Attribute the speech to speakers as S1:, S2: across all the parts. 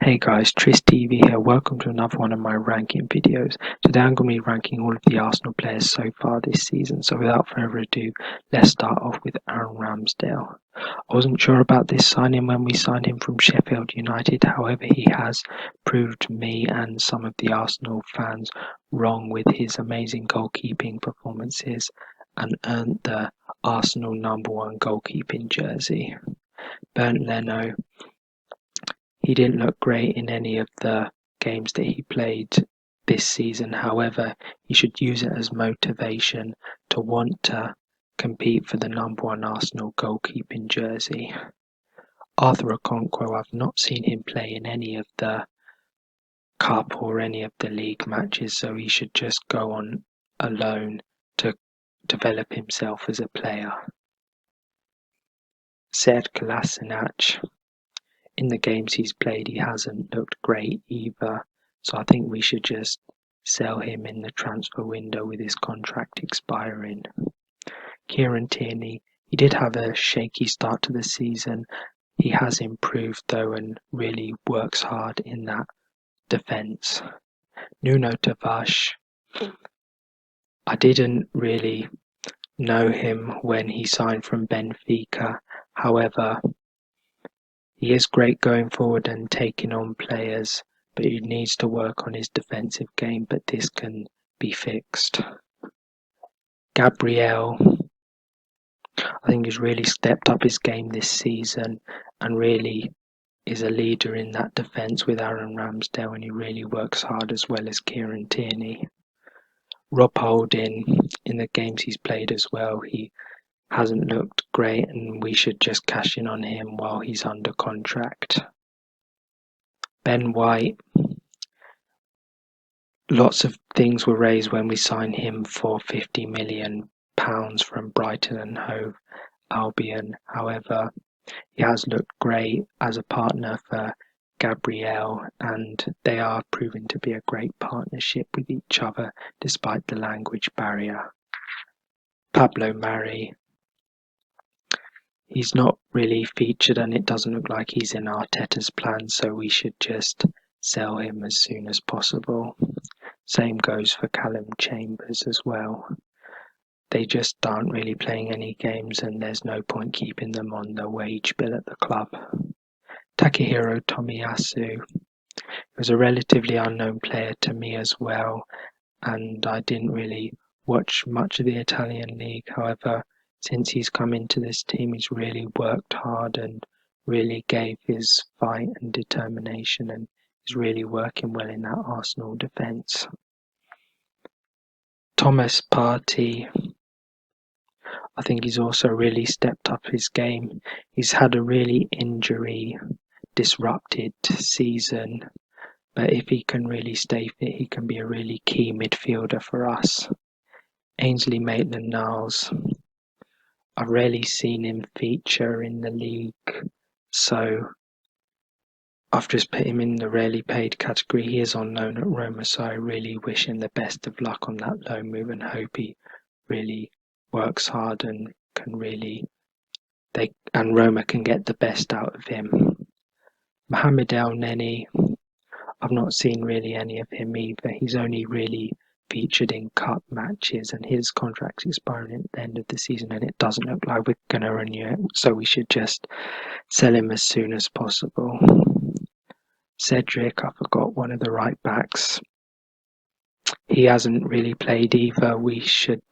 S1: Hey guys, Tris TV here. Welcome to another one of my ranking videos. Today I'm going to be ranking all of the Arsenal players so far this season. So without further ado, let's start off with Aaron Ramsdale. I wasn't sure about this signing when we signed him from Sheffield United. However, he has proved me and some of the Arsenal fans wrong with his amazing goalkeeping performances and earned the Arsenal #1 goalkeeping jersey. Bernd Leno, he didn't look great in any of the games that he played this season. However, he should use it as motivation to want to compete for the #1 Arsenal goalkeeping jersey. Arthur Okonkwo, I've not seen him play in any of the cup or any of the league matches, so he should just go on a loan to develop himself as a player. Sead Kolasinac, in the games he's played, he hasn't looked great either. So I think we should just sell him in the transfer window with his contract expiring. Kieran Tierney, he did have a shaky start to the season. He has improved though and really works hard in that defence. Nuno Tavares, I didn't really know him when he signed from Benfica. However, he is great going forward and taking on players, but he needs to work on his defensive game, but this can be fixed. Gabriel, I think he's really stepped up his game this season and really is a leader in that defence with Aaron Ramsdale, and he really works hard as well as Kieran Tierney. Rob Holding, in the games he's played as well, he hasn't looked great and we should just cash in on him while he's under contract. Ben White, lots of things were raised when we signed him for £50 million from Brighton and Hove Albion. However, he has looked great as a partner for Gabriel, and they are proving to be a great partnership with each other despite the language barrier. Pablo Mari, he's not really featured and it doesn't look like he's in Arteta's plan, so we should just sell him as soon as possible. Same goes for Callum Chambers as well. They just aren't really playing any games and there's no point keeping them on the wage bill at the club. Takahiro Tomiyasu was a relatively unknown player to me as well, and I didn't really watch much of the Italian league. However, since he's come into this team, he's really worked hard and really gave his fight and determination, and is really working well in that Arsenal defence. Thomas Partey, I think he's also really stepped up his game. He's had a really injury disrupted season, but if he can really stay fit, he can be a really key midfielder for us. Ainsley Maitland-Niles, I've rarely seen him feature in the league, so I've just put him in the rarely paid category. He is on loan at Roma, so I really wish him the best of luck on that loan move and hope he really works hard and can really Roma can get the best out of him. Mohamed Elneny, I've not seen really any of him either. He's only really featured in cup matches and his contract's expiring at the end of the season and it doesn't look like we're going to renew it, so we should just sell him as soon as possible. Cedric, I forgot, one of the right backs. He hasn't really played either. We should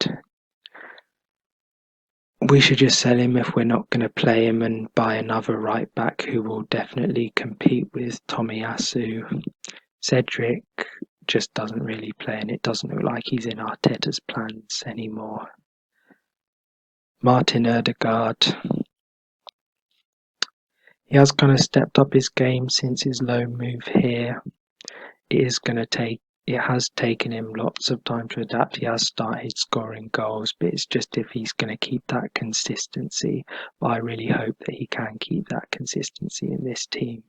S1: just sell him if we're not going to play him and buy another right back who will definitely compete with Tomiyasu. Cedric just doesn't really play and it doesn't look like he's in Arteta's plans anymore. Martin Ødegaard, he has kind of stepped up his game since his loan move here. It has taken him lots of time to adapt. He has started scoring goals, but it's just if he's going to keep that consistency. But I really hope that he can keep that consistency in this team.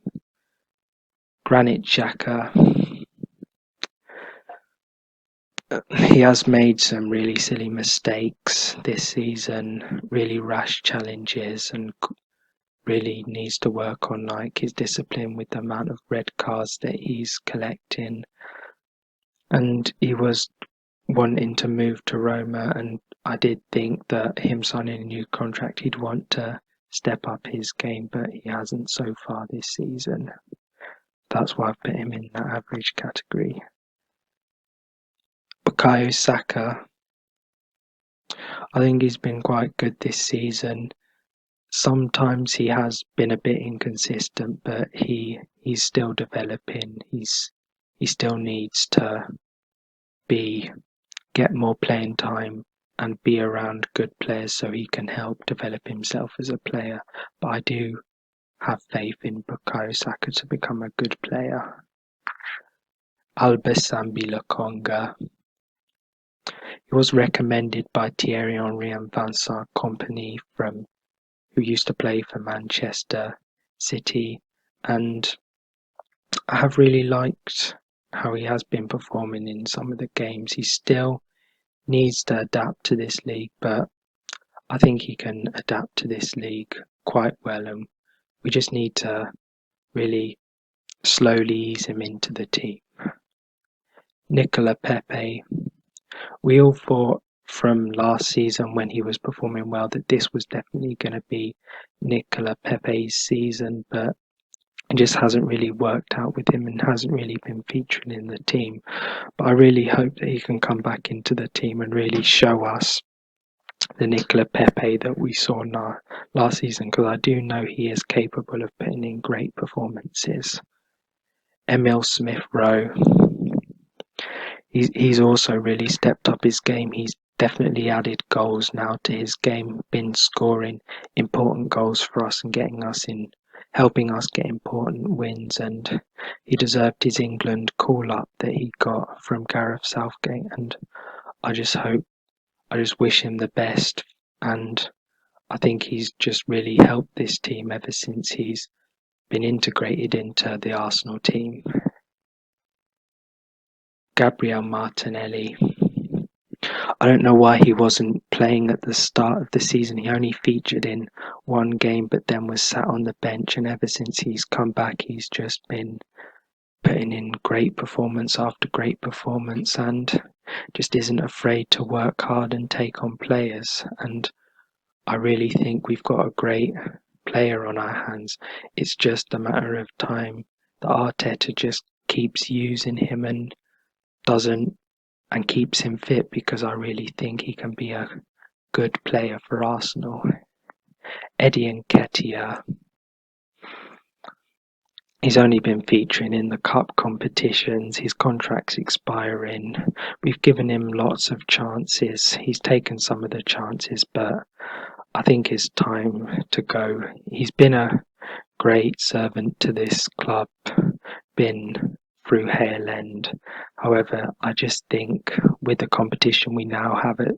S1: Granit Xhaka, he has made some really silly mistakes this season, really rash challenges and really needs to work on like his discipline with the amount of red cards that he's collecting. And he was wanting to move to Roma, and I did think that him signing a new contract, he'd want to step up his game, but he hasn't so far this season. That's why I've put him in that average category. Bukayo Saka, I think he's been quite good this season. Sometimes he has been a bit inconsistent, but he's still developing. He still needs to get more playing time and be around good players so he can help develop himself as a player. But I do have faith in Bukayo Saka to become a good player. Albert Sambi Lokonga. He was recommended by Thierry Henry and Vincent Kompany, who used to play for Manchester City, and I have really liked how he has been performing in some of the games. He still needs to adapt to this league, but I think he can adapt to this league quite well, and we just need to really slowly ease him into the team. Nicola Pepe. We all thought from last season when he was performing well that this was definitely going to be Nicola Pepe's season, but it just hasn't really worked out with him and hasn't really been featuring in the team. But I really hope that he can come back into the team and really show us the Nicola Pepe that we saw last season, because I do know he is capable of putting in great performances. Emil Smith Rowe. He's also really stepped up his game. He's definitely added goals now to his game, been scoring important goals for us and helping us get important wins, and he deserved his England call-up that he got from Gareth Southgate, and I just wish him the best, and I think he's just really helped this team ever since he's been integrated into the Arsenal team. Gabriel Martinelli. I don't know why he wasn't playing at the start of the season. He only featured in one game, but then was sat on the bench, and ever since he's come back, he's just been putting in great performance after great performance, and just isn't afraid to work hard and take on players. And I really think we've got a great player on our hands. It's just a matter of time that Arteta just keeps using him and keeps him fit, because I really think he can be a good player for Arsenal. Eddie Nketiah. He's only been featuring in the cup competitions. His contract's expiring. We've given him lots of chances. He's taken some of the chances, but I think it's time to go. He's been a great servant to this club, been through Hale End. However, I just think with the competition we now have at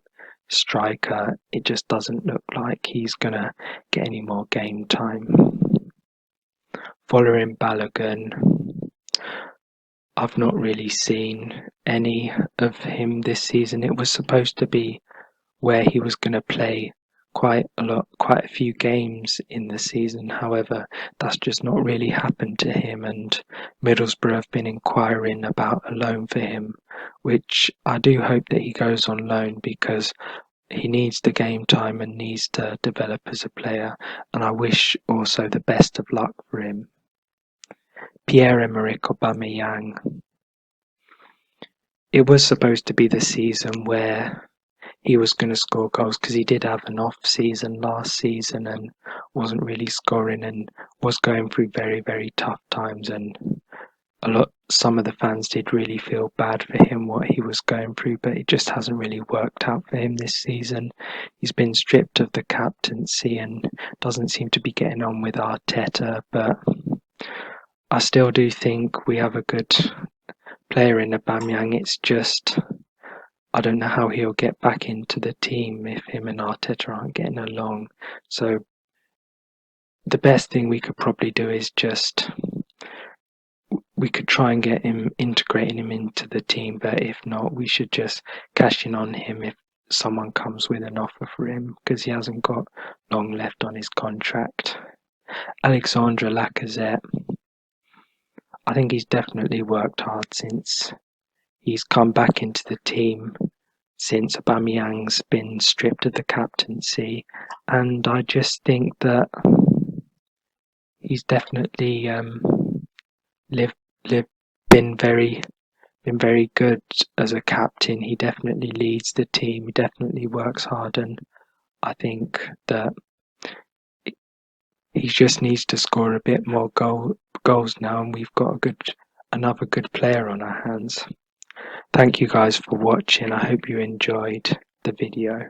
S1: striker, it just doesn't look like he's going to get any more game time. Following Balogun, I've not really seen any of him this season. It was supposed to be where he was going to play quite a few games in the season. However, that's just not really happened to him, and Middlesbrough have been inquiring about a loan for him, which I do hope that he goes on loan, because he needs the game time and needs to develop as a player, and I wish also the best of luck for him. Pierre-Emerick Aubameyang. It was supposed to be the season where he was going to score goals, because he did have an off season last season and wasn't really scoring and was going through very, very tough times, and some of the fans did really feel bad for him, what he was going through, but it just hasn't really worked out for him this season. He's been stripped of the captaincy and doesn't seem to be getting on with Arteta, but I still do think we have a good player in Aubameyang. It's just I don't know how he'll get back into the team if him and Arteta aren't getting along. So the best thing we could probably do is we could try and get him, integrating him into the team, but if not, we should just cash in on him if someone comes with an offer for him, because he hasn't got long left on his contract. Alexandre Lacazette, I think he's definitely worked hard since he's come back into the team, since Aubameyang's been stripped of the captaincy, and I just think that he's definitely live live been very good as a captain. He definitely leads the team. He definitely works hard, and I think that he just needs to score a bit more goals now, and we've got another good player on our hands. Thank you guys for watching. I hope you enjoyed the video.